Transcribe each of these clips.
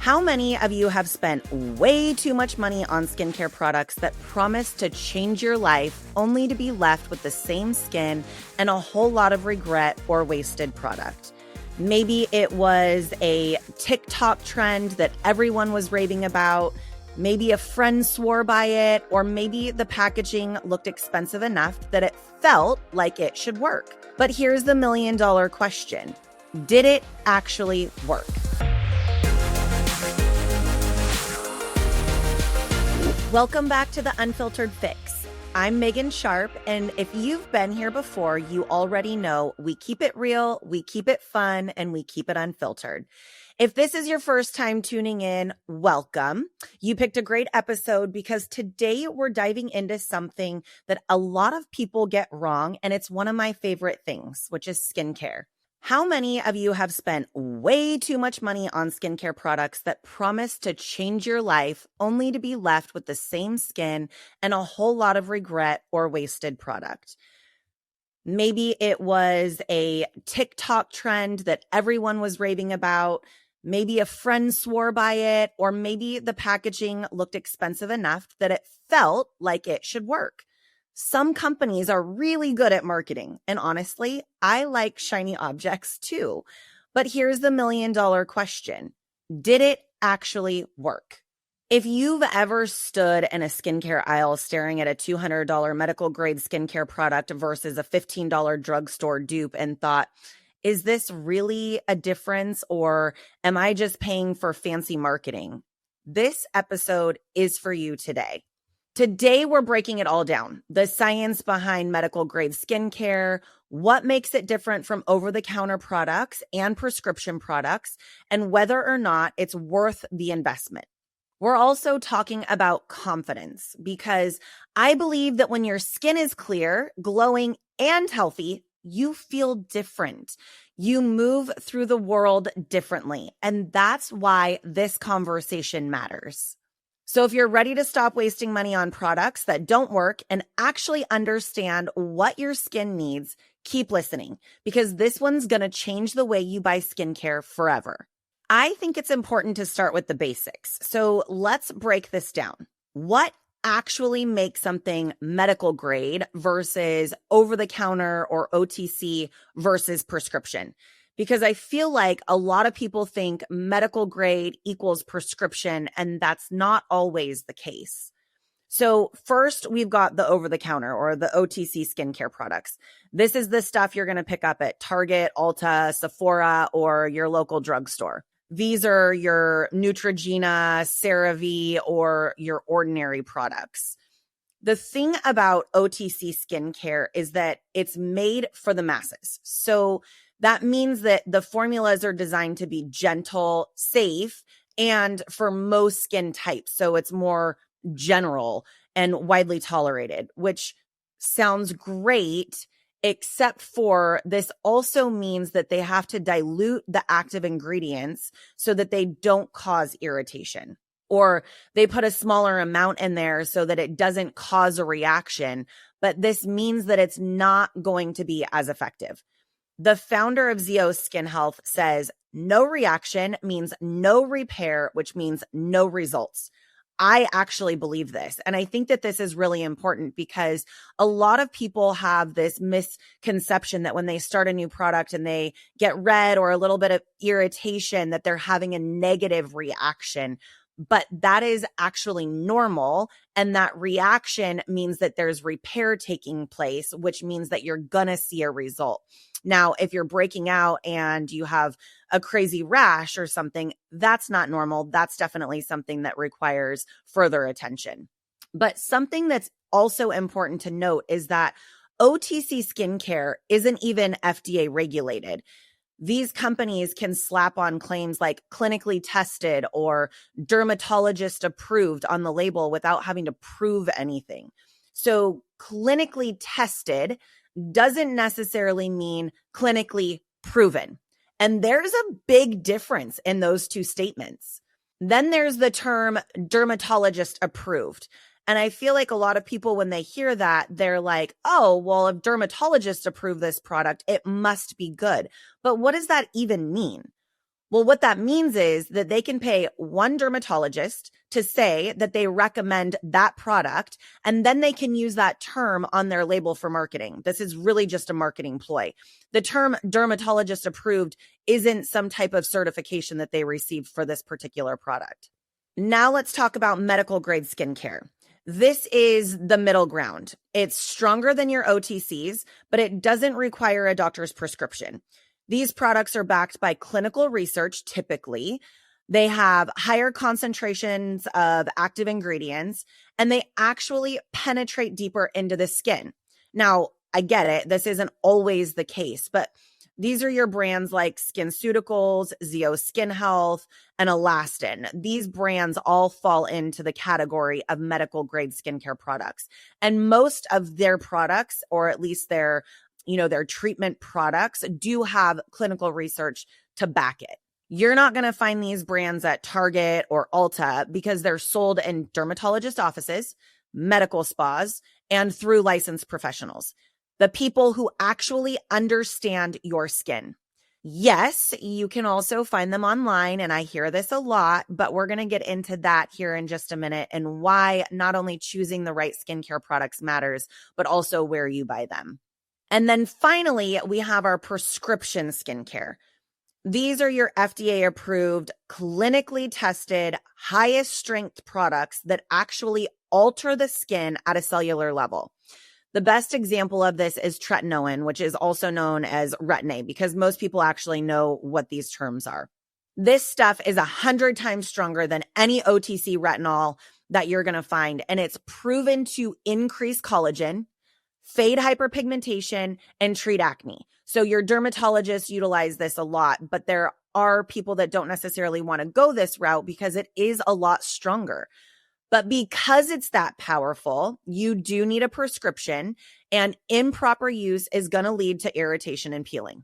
How many of you have spent way too much money on skincare products that promise to change your life only to be left with the same skin and a whole lot of regret or wasted product? Maybe it was a TikTok trend that everyone was raving about. Maybe a friend swore by it, or maybe the packaging looked expensive enough that it felt like it should work. But here's the million-dollar question. Did it actually work? Welcome back to the Unfiltered Fix. I'm Megan Sharp, and if you've been here before, you already know we keep it real, we keep it fun, and we keep it unfiltered. If this is your first time tuning in, welcome. You picked a great episode because today we're diving into something that a lot of people get wrong, and it's one of my favorite things, which is skincare. How many of you have spent way too much money on skincare products that promise to change your life only to be left with the same skin and a whole lot of regret or wasted product? Maybe it was a TikTok trend that everyone was raving about. Maybe a friend swore by it, or maybe the packaging looked expensive enough that it felt like it should work. Some companies are really good at marketing, and honestly, I like shiny objects too. But here's the million-dollar question. Did it actually work? If you've ever stood in a skincare aisle staring at a $200 medical grade skincare product versus a $15 drugstore dupe and thought, is this really a difference, or am I just paying for fancy marketing? This episode is for you today. Today, we're breaking it all down. The science behind medical grade skincare, what makes it different from over-the-counter products and prescription products, and whether or not it's worth the investment. We're also talking about confidence because I believe that when your skin is clear, glowing, and healthy, you feel different. You move through the world differently. And that's why this conversation matters. So if you're ready to stop wasting money on products that don't work and actually understand what your skin needs, keep listening because this one's going to change the way you buy skincare forever. I think it's important to start with the basics. So let's break this down. What actually makes something medical grade versus over-the-counter or OTC versus prescription? Because I feel like a lot of people think medical grade equals prescription, and that's not always the case. So first, we've got the over-the-counter or the OTC skincare products. This is the stuff you're going to pick up at Target, Ulta, Sephora, or your local drugstore. These are your Neutrogena, CeraVe, or your ordinary products. The thing about OTC skincare is that it's made for the masses. So that means that the formulas are designed to be gentle, safe, and for most skin types. So it's more general and widely tolerated, which sounds great, except for this also means that they have to dilute the active ingredients so that they don't cause irritation. Or they put a smaller amount in there so that it doesn't cause a reaction. But this means that it's not going to be as effective. The founder of Zeo Skin Health says, no reaction means no repair, which means no results. I actually believe this. And I think that this is really important because a lot of people have this misconception that when they start a new product and they get red or a little bit of irritation, that they're having a negative reaction. But that is actually normal. And that reaction means that there's repair taking place, which means that you're going to see a result. Now, if you're breaking out and you have a crazy rash or something, that's not normal. That's definitely something that requires further attention. But something that's also important to note is that OTC skincare isn't even FDA regulated. These companies can slap on claims like clinically tested or dermatologist approved on the label without having to prove anything. So clinically tested doesn't necessarily mean clinically proven. And there's a big difference in those two statements. Then there's the term dermatologist approved. And I feel like a lot of people, when they hear that, they're like, oh, well, if dermatologists approve this product, it must be good. But what does that even mean? Well, what that means is that they can pay one dermatologist to say that they recommend that product, and then they can use that term on their label for marketing. This is really just a marketing ploy. The term dermatologist approved isn't some type of certification that they received for this particular product. Now let's talk about medical grade skincare. This is the middle ground. It's stronger than your OTCs, but it doesn't require a doctor's prescription. These products are backed by clinical research typically. They have higher concentrations of active ingredients, and they actually penetrate deeper into the skin. Now, I get it. This isn't always the case, but these are your brands like SkinCeuticals, Zeo Skin Health, and Elastin. These brands all fall into the category of medical grade skincare products. And most of their products, or at least their treatment products, do have clinical research to back it. You're not going to find these brands at Target or Ulta because they're sold in dermatologist offices, medical spas, and through licensed professionals, the people who actually understand your skin. Yes, you can also find them online, and I hear this a lot, but we're going to get into that here in just a minute and why not only choosing the right skincare products matters, but also where you buy them. And then finally, we have our prescription skincare. These are your FDA approved, clinically tested, highest strength products that actually alter the skin at a cellular level. The best example of this is tretinoin, which is also known as Retin-A, because most people actually know what these terms are. This stuff is 100 times stronger than any OTC retinol that you're going to find, and it's proven to increase collagen, fade hyperpigmentation, and treat acne. So your dermatologists utilize this a lot, but there are people that don't necessarily want to go this route because it is a lot stronger. But because it's that powerful, you do need a prescription, and improper use is going to lead to irritation and peeling.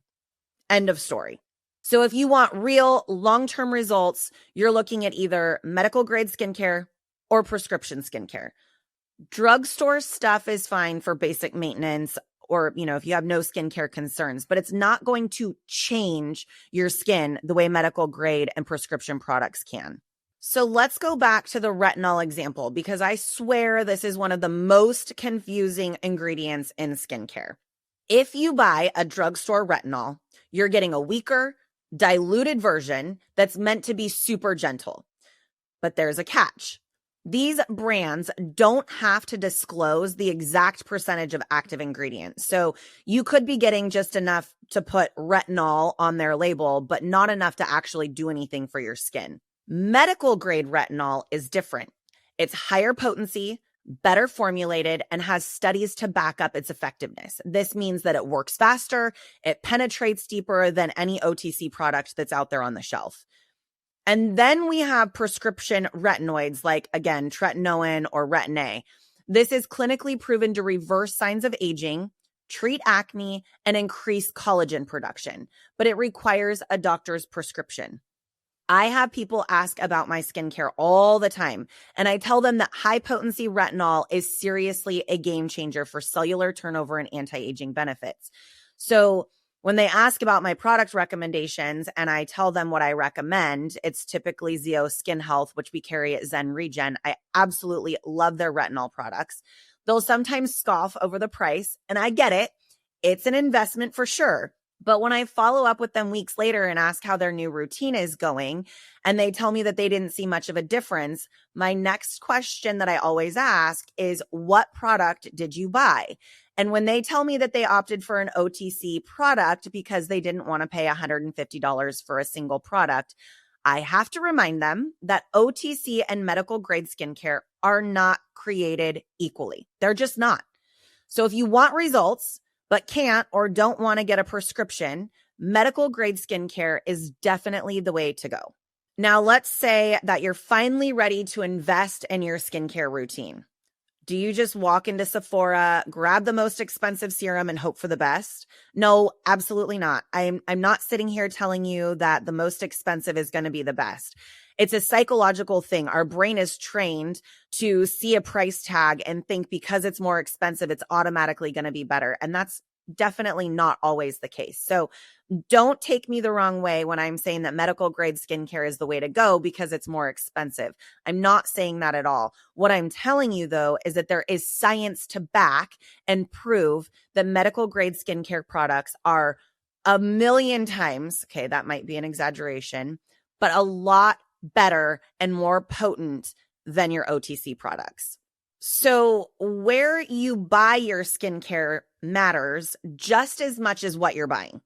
End of story. So if you want real long-term results, you're looking at either medical grade skincare or prescription skincare. Drugstore stuff is fine for basic maintenance or, if you have no skincare concerns, but it's not going to change your skin the way medical grade and prescription products can. So let's go back to the retinol example, because I swear this is one of the most confusing ingredients in skincare. If you buy a drugstore retinol, you're getting a weaker, diluted version that's meant to be super gentle. But there's a catch. These brands don't have to disclose the exact percentage of active ingredients. So you could be getting just enough to put retinol on their label, but not enough to actually do anything for your skin. Medical grade retinol is different. It's higher potency, better formulated, and has studies to back up its effectiveness. This means that it works faster, it penetrates deeper than any OTC product that's out there on the shelf. And then we have prescription retinoids like, again, tretinoin or Retin-A. This is clinically proven to reverse signs of aging, treat acne, and increase collagen production, but it requires a doctor's prescription. I have people ask about my skincare all the time, and I tell them that high potency retinol is seriously a game changer for cellular turnover and anti-aging benefits. So when they ask about my product recommendations and I tell them what I recommend, it's typically Zeo Skin Health, which we carry at Zen Regen. I absolutely love their retinol products. They'll sometimes scoff over the price, and I get it. It's an investment for sure. But when I follow up with them weeks later and ask how their new routine is going, and they tell me that they didn't see much of a difference, my next question that I always ask is, what product did you buy? And when they tell me that they opted for an OTC product because they didn't want to pay $150 for a single product, I have to remind them that OTC and medical grade skincare are not created equally. They're just not. So if you want results, but can't or don't want to get a prescription, medical grade skincare is definitely the way to go. Now, let's say that you're finally ready to invest in your skincare routine. Do you just walk into Sephora, grab the most expensive serum and hope for the best? No, absolutely not. I'm not sitting here telling you that the most expensive is going to be the best. It's a psychological thing. Our brain is trained to see a price tag and think because it's more expensive, it's automatically going to be better. And that's definitely not always the case. So Don't take me the wrong way when I'm saying that medical grade skincare is the way to go because it's more expensive. I'm not saying that at all. What I'm telling you, though, is that there is science to back and prove that medical grade skincare products are a million times, okay, that might be an exaggeration, but a lot better and more potent than your OTC products. So where you buy your skincare matters just as much as what you're buying.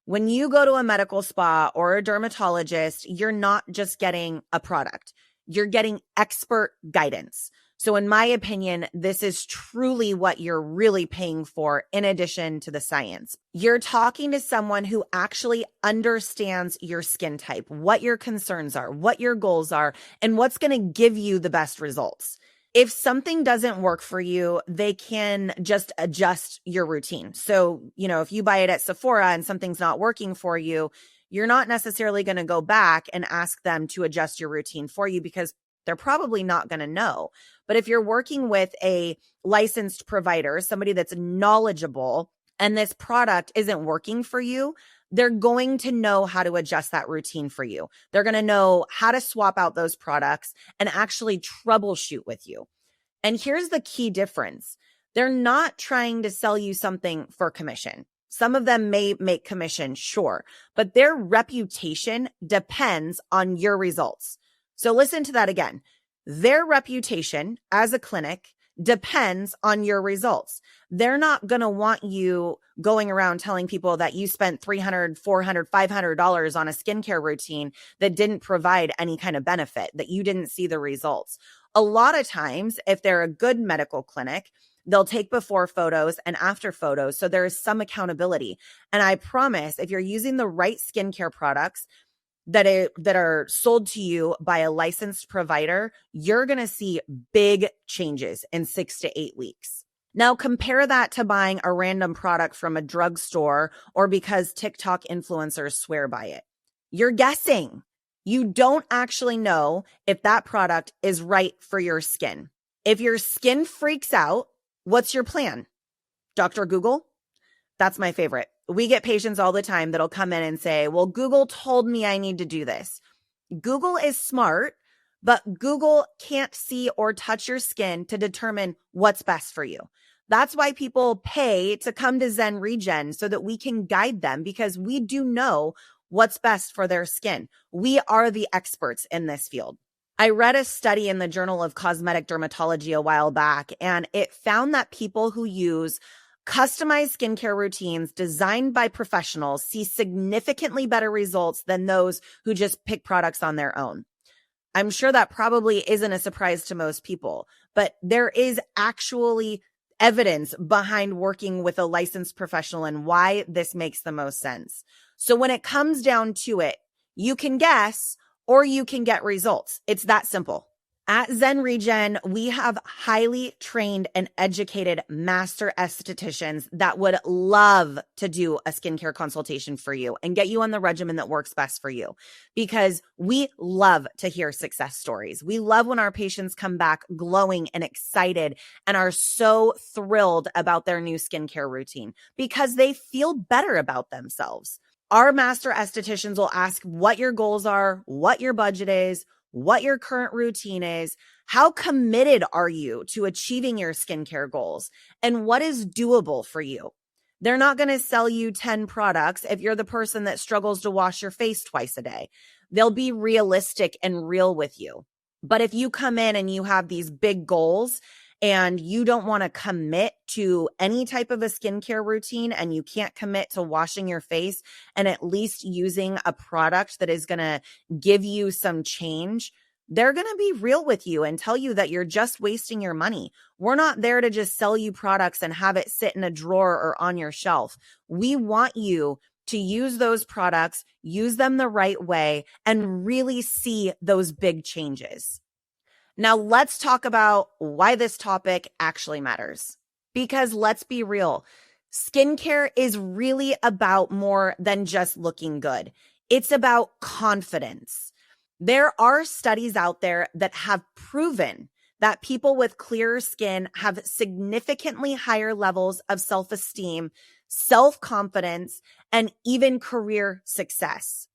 When you go to a medical spa or a dermatologist, you're not just getting a product, you're getting expert guidance. So in my opinion, this is truly what you're really paying for in addition to the science. You're talking to someone who actually understands your skin type, what your concerns are, what your goals are, and what's going to give you the best results. If something doesn't work for you, they can just adjust your routine. So, if you buy it at Sephora and something's not working for you, you're not necessarily going to go back and ask them to adjust your routine for you because they're probably not going to know. But if you're working with a licensed provider, somebody that's knowledgeable, and this product isn't working for you, they're going to know how to adjust that routine for you. They're going to know how to swap out those products and actually troubleshoot with you. And here's the key difference. They're not trying to sell you something for commission. Some of them may make commission, sure, but their reputation depends on your results. So listen to that again. Their reputation as a clinic depends on your results. They're not going to want you going around telling people that you spent $300, $400, $500 on a skincare routine that didn't provide any kind of benefit, that you didn't see the results. A lot of times, if they're a good medical clinic, they'll take before photos and after photos. So there is some accountability. And I promise if you're using the right skincare products that are sold to you by a licensed provider, you're going to see big changes in 6 to 8 weeks. Now compare that to buying a random product from a drugstore or because TikTok influencers swear by it. You're guessing. You don't actually know if that product is right for your skin. If your skin freaks out, what's your plan? Dr. Google? That's my favorite. We get patients all the time that'll come in and say, well, Google told me I need to do this. Google is smart, but Google can't see or touch your skin to determine what's best for you. That's why people pay to come to Zen Regen so that we can guide them because we do know what's best for their skin. We are the experts in this field. I read a study in the Journal of Cosmetic Dermatology a while back, and it found that people who use customized skincare routines designed by professionals see significantly better results than those who just pick products on their own. I'm sure that probably isn't a surprise to most people, but there is actually evidence behind working with a licensed professional and why this makes the most sense. So when it comes down to it, you can guess or you can get results. It's that simple. At Zen Regen, we have highly trained and educated master estheticians that would love to do a skincare consultation for you and get you on the regimen that works best for you because we love to hear success stories. We love when our patients come back glowing and excited and are so thrilled about their new skincare routine because they feel better about themselves. Our master estheticians will ask what your goals are, what your budget is, what your current routine is, how committed are you to achieving your skincare goals, and what is doable for you. They're not going to sell you 10 products if you're the person that struggles to wash your face twice a day. They'll be realistic and real with you. But if you come in and you have these big goals and you don't want to commit to any type of a skincare routine and you can't commit to washing your face and at least using a product that is going to give you some change, they're going to be real with you and tell you that you're just wasting your money. We're not there to just sell you products and have it sit in a drawer or on your shelf. We want you to use those products, use them the right way, and really see those big changes. Now let's talk about why this topic actually matters. Because let's be real, skincare is really about more than just looking good. It's about confidence. There are studies out there that have proven that people with clearer skin have significantly higher levels of self-esteem, self-confidence, and even career success.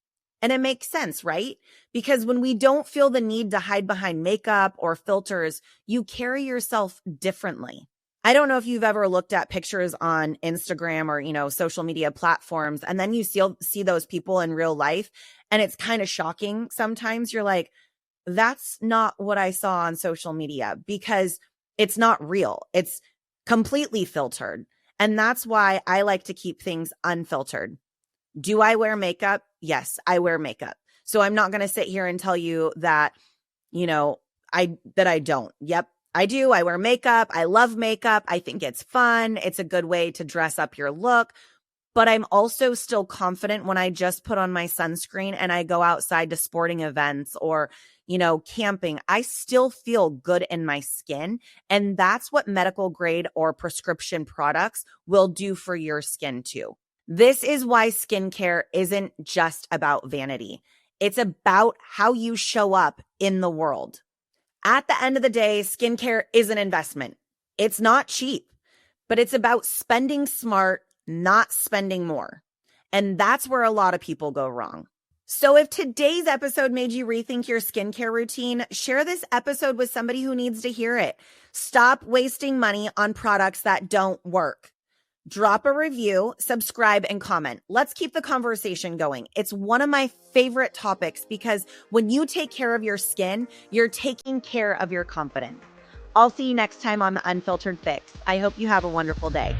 And it makes sense, right? Because when we don't feel the need to hide behind makeup or filters, you carry yourself differently. I don't know if you've ever looked at pictures on Instagram or, social media platforms, and then you see those people in real life, and it's kind of shocking. Sometimes you're like, that's not what I saw on social media, because it's not real. It's completely filtered. And that's why I like to keep things unfiltered. Do I wear makeup? Yes, I wear makeup. So I'm not going to sit here and tell you that, I don't. Yep, I do. I wear makeup. I love makeup. I think it's fun. It's a good way to dress up your look. But I'm also still confident when I just put on my sunscreen and I go outside to sporting events or, camping. I still feel good in my skin. And that's what medical grade or prescription products will do for your skin too. This is why skincare isn't just about vanity. It's about how you show up in the world. At the end of the day, skincare is an investment. It's not cheap, but it's about spending smart, not spending more. And that's where a lot of people go wrong. So if today's episode made you rethink your skincare routine, share this episode with somebody who needs to hear it. Stop wasting money on products that don't work. Drop a review, subscribe, and comment. Let's keep the conversation going. It's one of my favorite topics because when you take care of your skin, you're taking care of your confidence. I'll see you next time on the Unfiltered Fix. I hope you have a wonderful day.